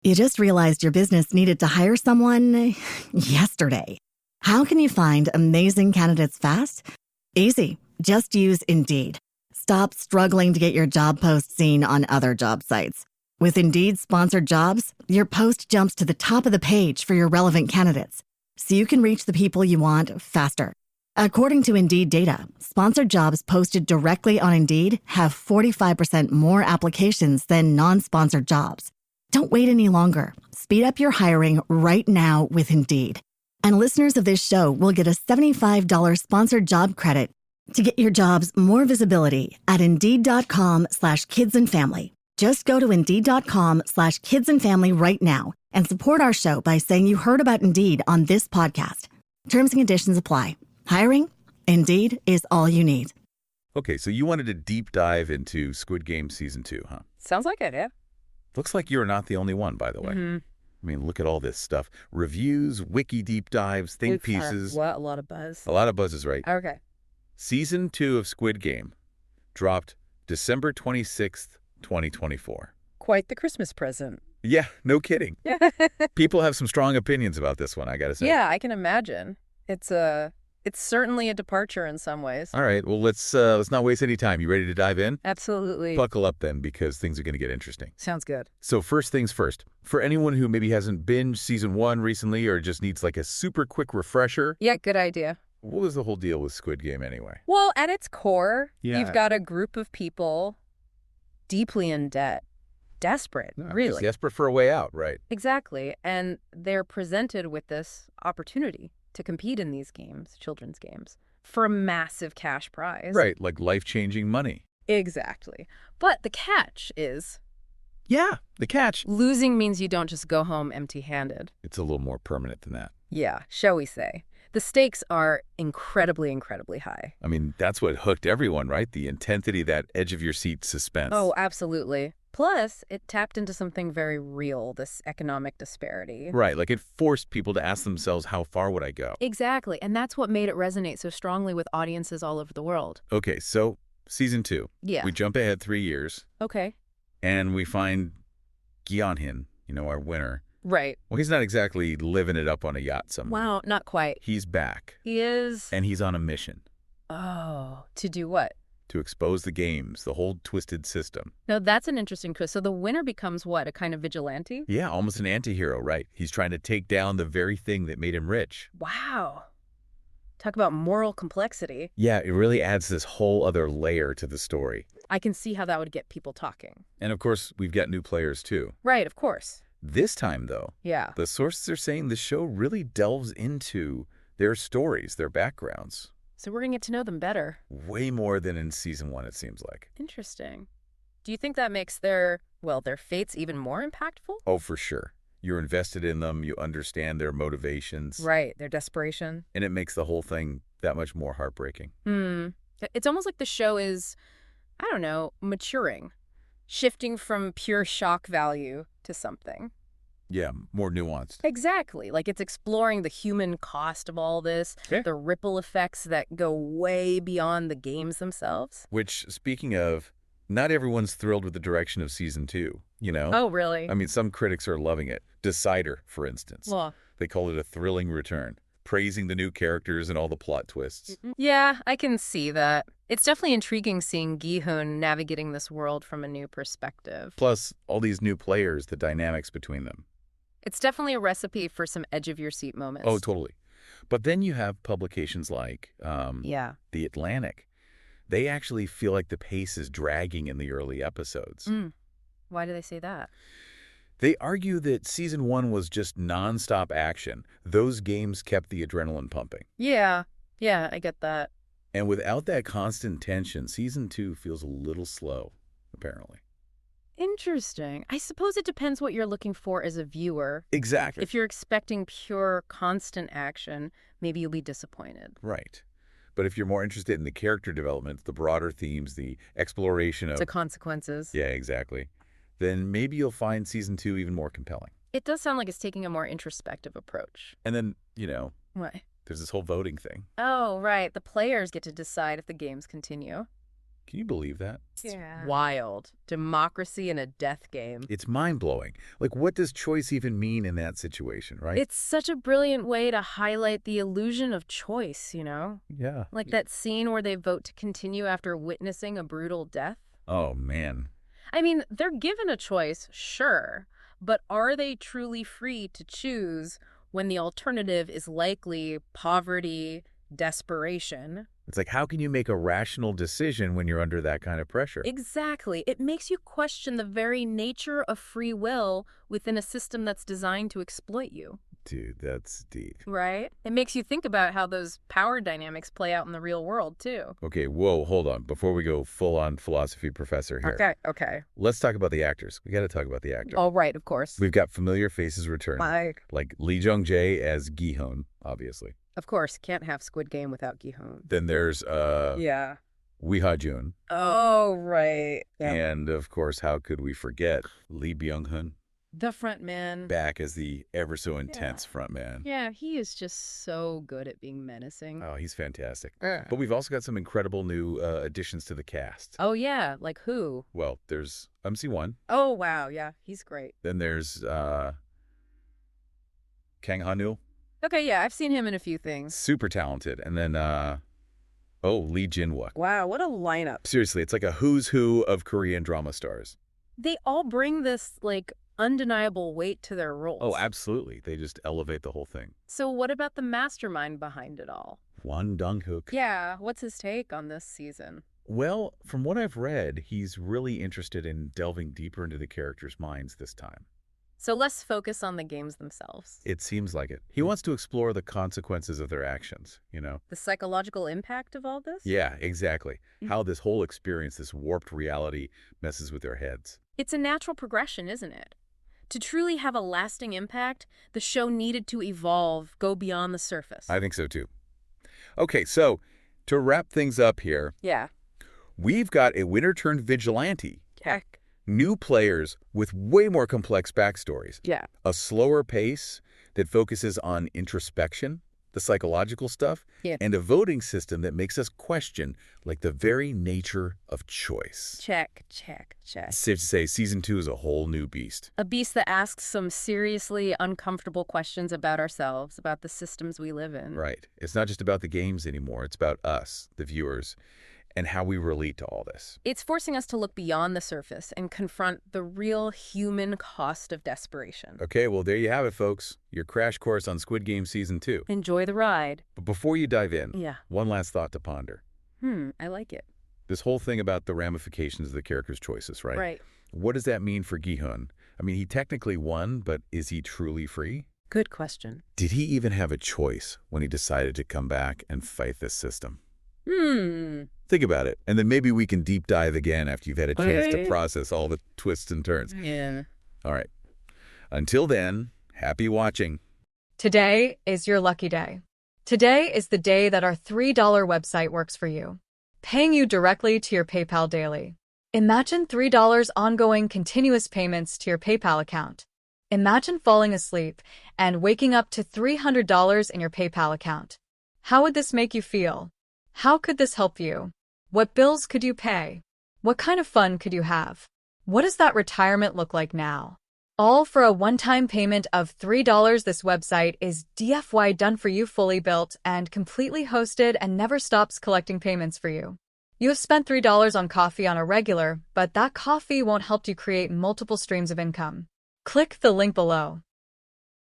You just realized your business needed to hire someone yesterday. How can you find amazing candidates fast? Easy. Just use Indeed. Stop struggling to get your job post seen on other job sites. With Indeed sponsored jobs, your post jumps to the top of the page for your relevant candidates, so you can reach the people you want faster. According to Indeed data, sponsored jobs posted directly on Indeed have 45% more applications than non-sponsored jobs. Don't wait any longer. Speed up your hiring right now with Indeed. And listeners of this show will get a $75 sponsored job credit to get your jobs more visibility at Indeed.com/kidsandfamily. Just go to Indeed.com/kidsandfamily right now and support our show by saying you heard about Indeed on this podcast. Terms and conditions apply. Hiring? Indeed is all you need. Okay, so you wanted to deep dive into Squid Game Season 2, huh? Sounds like it, yeah. Looks like you're not the only one, by the way. I mean, look at all this stuff. Reviews, wiki deep dives, think pieces. What? A lot of buzz. A lot of buzz is right. Okay. Season 2 of Squid Game dropped December 26th, 2024. Quite the Christmas present. Yeah, no kidding. Yeah. People have some strong opinions about this one, I gotta say. Yeah, I can imagine. It's certainly a departure in some ways. All right, well, let's not waste any time. You ready to dive in? Absolutely. Buckle up then, because things are going to get interesting. Sounds good. So first things first, for anyone who maybe hasn't binged Season 1 recently or just needs like a super quick refresher. Yeah, good idea. What was the whole deal with Squid Game anyway? Well, at its core, Yeah. you've got a group of people deeply in debt, desperate, really. Desperate for a way out, right? Exactly. And they're presented with this opportunity to compete in these games, children's games, for a massive cash prize. Right, like life-changing money. Exactly. But the catch is... Yeah, the catch. Losing means you don't just go home empty-handed. It's a little more permanent than that. Yeah, shall we say. The stakes are incredibly, incredibly high. I mean, that's what hooked everyone, right? The intensity, that edge-of-your-seat suspense. Oh, absolutely. Plus, it tapped into something very real, this economic disparity. Right, like it forced people to ask themselves, how far would I go? Exactly, and that's what made it resonate so strongly with audiences all over the world. Okay, so Season 2. Yeah. We jump ahead 3 years. Okay. And we find Gyeonhin, our winner. Right. Well, he's not exactly living it up on a yacht somewhere. Wow, not quite. He's back. He is... And he's on a mission. Oh, to do what? To expose the games, the whole twisted system. No, that's an interesting twist. So the winner becomes what, a kind of vigilante? Yeah, almost an anti-hero, right? He's trying to take down the very thing that made him rich. Wow. Talk about moral complexity. Yeah, it really adds this whole other layer to the story. I can see how that would get people talking. And of course, we've got new players too. Right, of course. This time, though, Yeah. the sources are saying the show really delves into their stories, their backgrounds. So we're going to get to know them better. Way more than in Season 1, it seems like. Interesting. Do you think that makes their fates even more impactful? Oh, for sure. You're invested in them, you understand their motivations. Right, their desperation. And it makes the whole thing that much more heartbreaking. It's almost like the show is, I don't know, maturing. Shifting from pure shock value to something. Yeah, more nuanced. Exactly. Like it's exploring the human cost of all this, the ripple effects that go way beyond the games themselves. Which, speaking of, not everyone's thrilled with the direction of Season 2, Oh, really? I mean, some critics are loving it. Decider, for instance. Well, they call it a thrilling return, praising the new characters and all the plot twists. Yeah, I can see that. It's definitely intriguing seeing Gi-hun navigating this world from a new perspective. Plus, all these new players, the dynamics between them. It's definitely a recipe for some edge-of-your-seat moments. Oh, totally. But then you have publications like The Atlantic. They actually feel like the pace is dragging in the early episodes. Why do they say that? They argue that Season 1 was just nonstop action. Those games kept the adrenaline pumping. Yeah, I get that. And without that constant tension, Season 2 feels a little slow, apparently. Interesting. I suppose it depends what you're looking for as a viewer. Exactly. If you're expecting pure, constant action, maybe you'll be disappointed. Right. But if you're more interested in the character development, the broader themes, the exploration of... The consequences. Yeah, exactly. Then maybe you'll find Season 2 even more compelling. It does sound like it's taking a more introspective approach. And then, What? there's this whole voting thing. Oh, right. The players get to decide if the games continue. Can you believe that? Yeah. Wild. Democracy in a death game. It's mind-blowing. Like, what does choice even mean in that situation, right? It's such a brilliant way to highlight the illusion of choice, you know? Yeah. Like that scene where they vote to continue after witnessing a brutal death. Oh, man. I mean, they're given a choice, sure, but are they truly free to choose when the alternative is likely poverty, desperation? It's like, how can you make a rational decision when you're under that kind of pressure? Exactly. It makes you question the very nature of free will within a system that's designed to exploit you. Dude, that's deep. Right? It makes you think about how those power dynamics play out in the real world, too. Okay, whoa, hold on. Before we go full-on philosophy professor here. Okay. Let's talk about the actors. We got to talk about the actor. Oh, right, of course. We've got familiar faces returning. Mike. Like Lee Jung-jae as Gi-hun, obviously. Of course, can't have Squid Game without Gi-hun. Then there's Yeah. Wee Ha-jun. Oh, right. Yeah. And, of course, how could we forget Lee Byung-hun? The front man. Back as the ever-so-intense front man. Yeah, he is just so good at being menacing. Oh, he's fantastic. But we've also got some incredible new additions to the cast. Oh, yeah. Like who? Well, there's MC1. Oh, wow. Yeah, he's great. Then there's Kang Ha-neul. Okay, yeah, I've seen him in a few things. Super talented. And then, Lee Jin-wook. Wow, what a lineup. Seriously, it's like a who's who of Korean drama stars. They all bring this, like, undeniable weight to their roles. Oh, absolutely. They just elevate the whole thing. So what about the mastermind behind it all? Won Dong-hook. Yeah, what's his take on this season? Well, from what I've read, he's really interested in delving deeper into the characters' minds this time. So let's focus on the games themselves. It seems like it. He wants to explore the consequences of their actions, you know? The psychological impact of all this? Yeah, exactly. How this whole experience, this warped reality, messes with their heads. It's a natural progression, isn't it? To truly have a lasting impact, the show needed to evolve, go beyond the surface. I think so, too. Okay, so to wrap things up here, Yeah. we've got a winter-turned vigilante. Heck. New players with way more complex backstories. Yeah. A slower pace that focuses on introspection, the psychological stuff, Yeah. and a voting system that makes us question, like, the very nature of choice. Check. It's safe to say Season 2 is a whole new beast. A beast that asks some seriously uncomfortable questions about ourselves, about the systems we live in. Right. It's not just about the games anymore. It's about us, the viewers, and how we relate to all this. It's forcing us to look beyond the surface and confront the real human cost of desperation. Okay, well, there you have it, folks. Your crash course on Squid Game Season 2. Enjoy the ride. But before you dive in, Yeah. one last thought to ponder. I like it. This whole thing about the ramifications of the character's choices, right? Right. What does that mean for Gi-hun? I mean, he technically won, but is he truly free? Good question. Did he even have a choice when he decided to come back and fight this system? Think about it, and then maybe we can deep dive again after you've had a chance to process all the twists and turns. Yeah. All right. Until then, happy watching. Today is your lucky day. Today is the day that our $3 website works for you, paying you directly to your PayPal daily. Imagine $3 ongoing continuous payments to your PayPal account. Imagine falling asleep and waking up to $300 in your PayPal account. How would this make you feel? How could this help you? What bills could you pay? What kind of fun could you have? What does that retirement look like now? All for a one-time payment of $3. This website is DFY done for you, fully built and completely hosted, and never stops collecting payments for you. You have spent $3 on coffee on a regular, but that coffee won't help you create multiple streams of income. Click the link below.